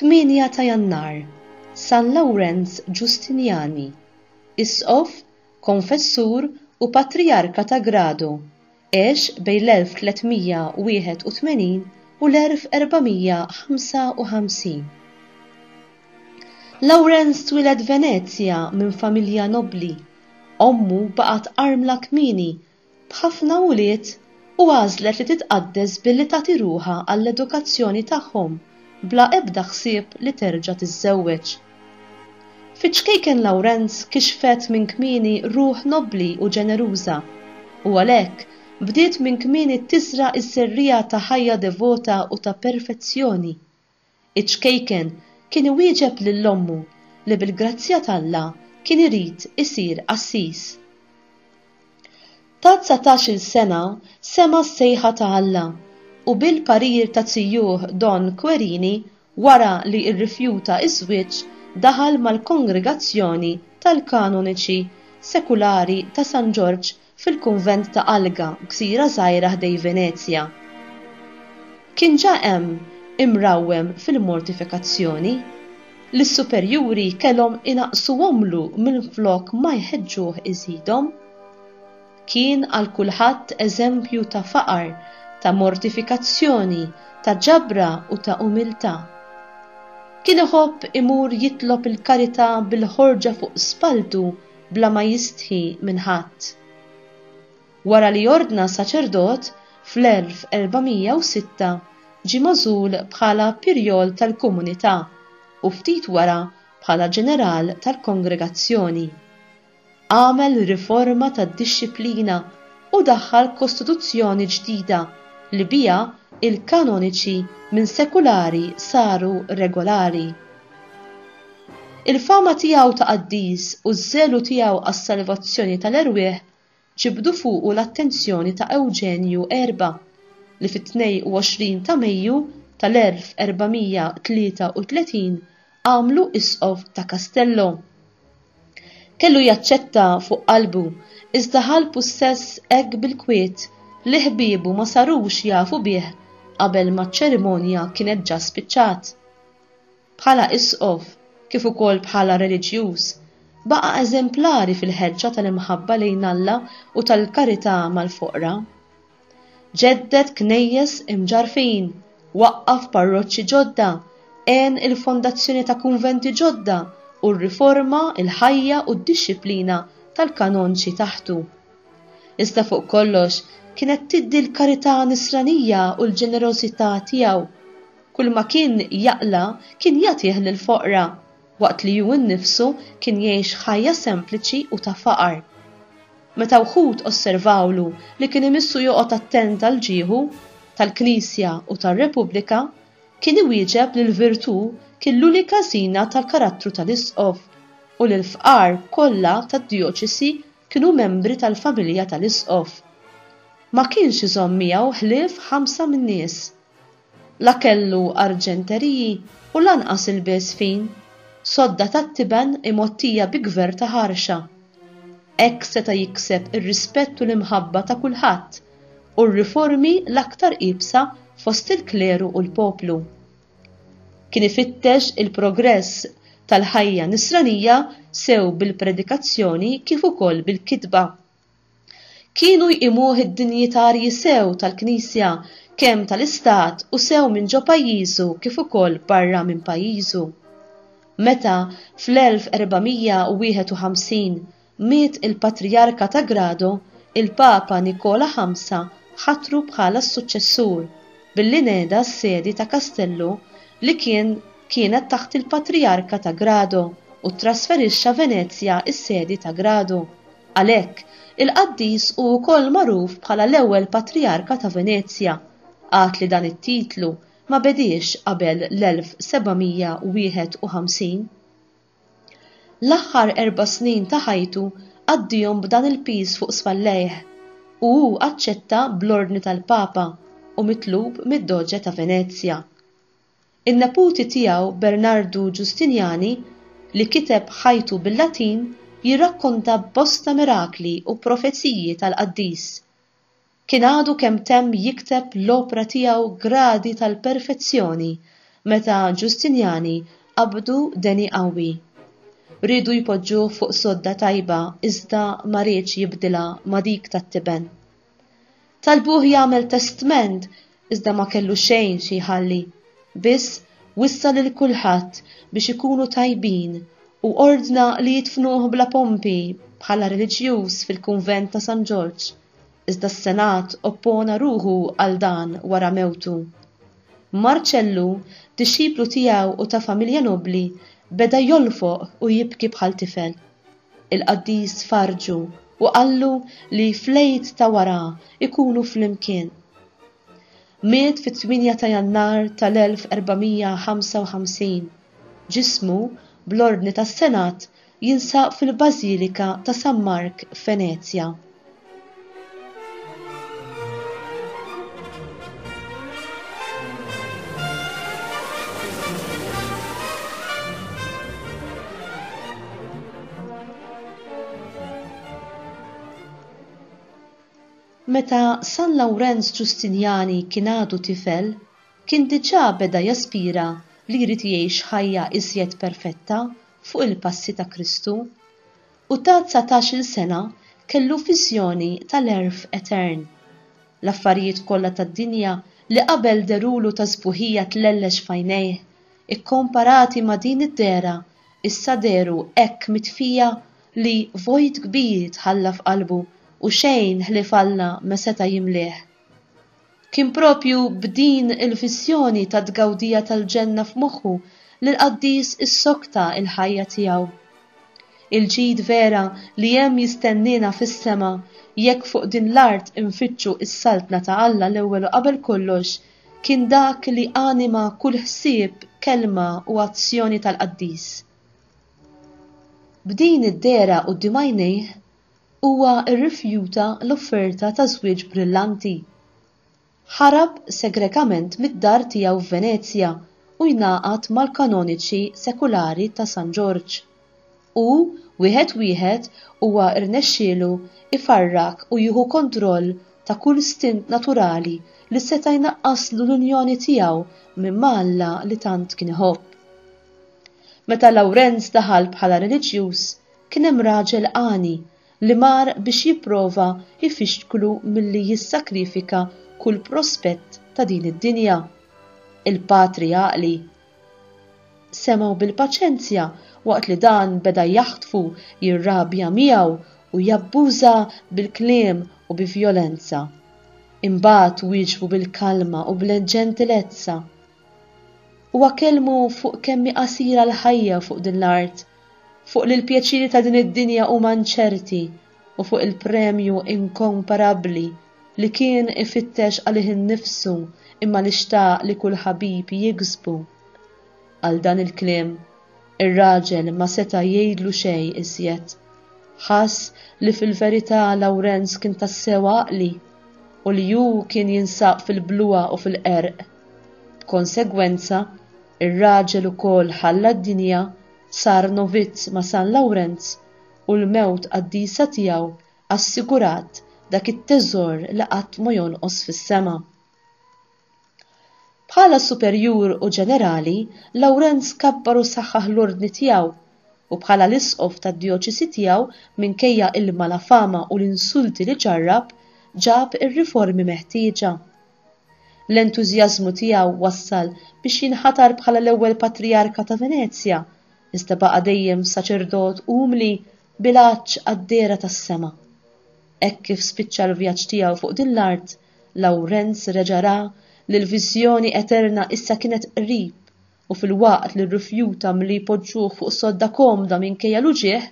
8 ta' Jannar, San Lawrence Giustiniani, Isqof, Konfessur u Patriarka ta' Grado, għex bejn l-1381 u l-1455. Lawrence twiled Venezia minn familja nobli. Ommu baqgħet armla kmieni b'ħafna wulied u għażlet li titqaddes billi tagħti ruħha għall-edukazzjoni tagħhom bla ebda ħsieb li terġa' tiżżewweġ. Fiċkejken Lawrence kixfet minn kmieni ruħ nobli u ġeneruża u għalhekk bdiet minn kmieni tiżraq is-serrija ta' ħajja devota u ta' perfezzjoni. Iċkejken kien iwieġeb lill-ommu li bil-grazzja t'Alla kien irid isir Assis. Ta' 19-il sena sema s-sejħa ta' Alla u bil-parir ta' Zjuh Don Querini wara li rrifjuta iż-żwieġ daħal mal-kongregazzjoni tal-kanoniċi sekulari ta' San George fil-kunvent ta' Alga, gżira żgħira ħdej Venezia. Kien ġa hemm imrawwem fil-mortifikazzjoni li s-superjuri kellhom inaqsu għomlu minflok ma jħeġġuh iżidhom. Kien għal kulħadd eżempju ta' faqar, ta' mortifikazzjoni, ta' ġabra u ta' umiltà. Kien iħobb imur jitlob il-karità bil-ħorġa fuq spaltu bla ma jistħi minn ħadd. Wara li ordna saċerdot fl-1406 ġie magħżul bħala pirjol tal-komunità u ftit wara bħala ġeneral tal-kongregazzjoni. Għamel riforma tad-dixxilpina u daħħal kostituzzjoni ġdida li biha il-kanoniċi minn sekulari saru regolari. Il-fama tiegħu ta' qaddis u ż-żelu tiegħu għas-salvazzjoni tal-erwieħ ġibdu fuqu l-attenzjoni ta' Eugenju Erba li fit-22 ta' Mejju tal-1433 għamlu isqof ta' Castello. Kellu jaċċetta fuq qalbu iżda ħalbu stess hekk bil-kwiet li ħbiebu ma sarux jafu bih qabel ma ċ-ċerimonja kienet ġa spiċċat. Bħala isqof kif ukoll bħala reliġjuż baqa' eżemplari fil-ħeġġa tal-imħabba lejn Alla u tal-karità mal-foqra. Ġedded knejjes imġarfin, waqqaf parroċċi ġodda, għen il-fondazzjoni ta' kunventi ġodda u r-riforma, il-ħajja u d-dixxilpina tal-kanonċi taħtu. Iżda fuq kollox kienet tiddi l-karità nisranija u l-ġenerosità tiegħu. Kull ma kien jaqla kien jagħtih lill-foqra, waqt li hu nnifsu kien jgħix ħajja sempliċi u ta' faqar. Meta wħud osservawlu li kien imissu joqgħod attent għal ġieħu tal-Knisja u tar-Repubblika, kien iwieġeb li l-virtù kien l-unika żina tal-karattru tal-isqof u li l-fqar kollha tad-dijoċesi kienu membri tal-familja tal-isqof. Ma kienx iżomm miegħu ħlief 5 min-nies. La kellu arġenteriji u lanqas ilbies fin, sodda tat-tiben imottija bi gvern ta' ħarxa. Hekk seta' jikseb ir-rispett u l-imħabba ta' kulħadd u r-riformi l-aktar qibsa fost il-kleru u l-poplu. Kien ifittex il-progress tal-ħajja nisranija sew bil-predikazzjoni kif ukoll bil-kitba. Kienu jqimuh id-dinjitarji sew tal-Knisja kemm tal-Istat u sew minn ġo pajjiżu kif ukoll barra minn pajjiżu. Meta fl-1451 miet il-Patriarka ta' Grado, il-Papa Nikola V ħatru bħala s-suċċessur billi neda s-sedi ta' Castello li kienet taħt il-Patriarka ta' Grado u trasferixxa Venezia is-sedi ta' Grado. Għalhekk il-qaddis hu wkoll magħruf bħala l-ewwel Patriarka ta' Venezia, għad li dan it-titlu ma bediex qabel l-1751. L-aħħar 4 snin ta' ħajtu għaddihom b'dan il-piż fuq spallejh u hu aċċetta bl-ordni tal-Papa u mitlub mid-Doġġa ta' Venezia. In-neputi tiegħu Bernardo Giustiniani li kiteb ħajtu bil-Latin jirrakkonta bosta mirakli u profeziji tal-qaddis. Kien għadu kemm temm jikteb l-opra tiegħu Gradi tal-Perfezzjoni meta Ġustinjani qabdu deni qawwi. Ridu jpoġġuh fuq sodda tajba iżda ma rridx jibdilha ma' dik tat-tiben. Talbuh jagħmel testament iżda ma kellu xejn xi jħalli, biss wissa lil kulħadd biex ikunu tajbin u ordna li jidfnuh bla pompi bħala reliġjuż fil-kunvent ta' San George, iżda s-Senat oppona ruħu għal dan wara mewtu. Marcellu, disċiplu tiegħu u ta' familja nobli, beda jolfoq u jibki bħal tifel. Il-qaddis farġu u qallu li flejt ta' wara ikunu flimkien. Miet fit-8 ta' Jannar tal-1455. Ġismu bl-ordni tas-Senat jinsab fil-Bażilika ta' San Mark f'Venezja. Meta San Lawrenz Ġustinjani kien għadu tifel, kien diġà beda jaspira li jrid jgħix ħajja iżjed perfetta fuq il-passi ta' Kristu, u ta' 19-il sena kellu viżjoni tal-erf etern. L-affarijiet kollha tad-dinja li qabel derulu ta' sbuħija tlellex f'għajnejh, ikkomparati ma' din id-dera, issa deru hekk mitfija li vojt kbir tħalla f'qalbu u xejn ħlifalla ma seta' jimlih. Kien propju b'din il-vissjoni ta' tgawdija tal-ġenna f'moħħu li l-qaddis issokta il-ħajja tiegħu. Il-ġid vera li hemm jistennina fis-sema jekk fuq din l-art infittxu is-saltna ta' Alla l-ewwel u qabel kollox kien dak li anima kull ħsieb, kelma u azzjoni tal-qaddis. B'din id-dera quddiem għajnejh huwa rrifjuta l-offerta ta' żwieġ brillanti. Ħarab segrekament mid-dar tiegħu f'Venezja u jnaqat mal-kanoniċi sekulari ta' San George. U wieħed huwa rnexxielu ifarrak u jieħu kontroll ta' kull stint naturali li seta' jnaqqaslu l-unjoni tiegħu minn Alla li tant kien iħobb. Meta Lawrenz daħal bħala reliġjuż, kien hemm raġel qani li mar biex jipprova jfixklu milli jissakrifika kull prospett ta' din id-dinja. Il-patri għaqli semaw bil-paċenzja waqt li dan beda jaħtfu jirrabja miegħu u jabbuża bil-kliem u bi-vjolenza. Imbagħad wieġbu bil-kalma u bil-ġentilezza. Huwa kelmu fuq kemm qasira l-ħajja fuq din l-art, fuq li l-pjaċiri ta' din id-dinja huma inċerti u fuq il-premju inkomparabbli li kien ifittex għalih innifsu imma li xtaq li kull ħabib jiksbu. Għal dan il-kliem, ir-raġel ma seta' jgħidlu xejn iżjed. Ħass li fil-verità Lawrenz kien tassew għaqli u li hu kien jinsab fil-bluwa u fil-qerq. B'konsegwenza, ir-raġel ukoll ħalla d-dinja sar novizz ma' San Lawrenz u l-mewt qaddisa tiegħu assigurat dak it-teżor li qatt ma jonqos fis-sema. Bħala superjur u ġenerali, Lawrenz kabbar u saħħaħ l-ordni tiegħu u bħala l-isqof tad-djoċesi tiegħu minkejja il-malafama u l-insulti li ġarrab ġab ir-riformi meħtieġa. L-entużjażmu tiegħu wassal biex jinħatar bħala l-ewwel patriarka ta' Venezja, iżda baqa' dejjem saċerdot umli bilaċċ għad-dera tas-sema. Hekk kif spiċċa l-vjaġġ tiegħu fuq din l-art, Lawrenz reġara li l-viżjoni eterna issa kienet qrib u fil-waqt li rrifjuta milli jpoġġuh fuq sodda komda minkejja l-uġigħ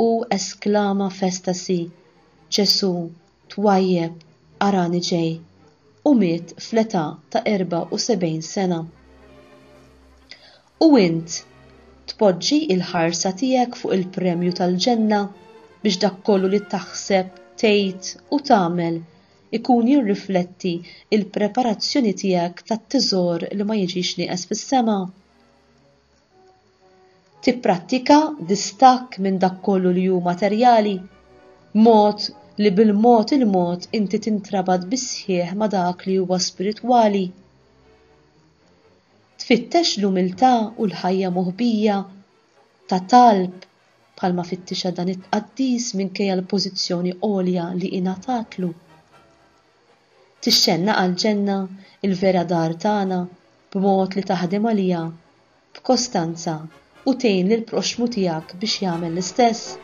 u esklama f'estasi: Ġesu, twajjeb, arani ġej, u miet fl-età ta' 74 sena. U int tpoġġi il-ħarsa tiegħek fuq il-premju tal-ġenna biex dak kollu li taħseb, tgħid u tagħmel ikun jirrifletti il-preparazzjoni tiegħek tat-teżor li ma jiġix nieqes fis-sema. Tipprattika distakk minn dak kollu li hu materjali, mod li bil-mod il-mod inti tintrabad bis-sħiħ ma' dak li huwa spiritwali. tfittex l-umiltà u l-ħajja moħbija ta' talb bħalma fittixa dan it-tqaddis minkejja l-pożizzjoni għolja li ingħatatlu. Tixxenna għall-ġenna il-vera dar tagħna b'mod li taħdem għaliha b'kostanza u tgħin lill-proxmu tiegħek biex jagħmel l-istess.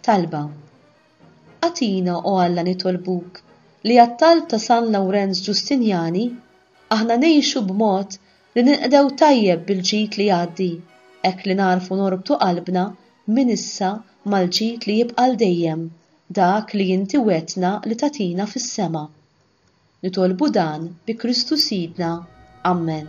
Talba. Atina u Alla nitolbuk li għat-talb ta' San Lawrenz Ġustinjani aħna ngħixu b'mod li ninqdew tajjeb bil-ġid li jgħaddi, hekk li narfu norbtu qalbna minn issa mal-ġid li jibqa' dejjem, dak li inti wedtna li tagħtina fis-sema. Nitolbu dan bi Kristu Sidna. Amen.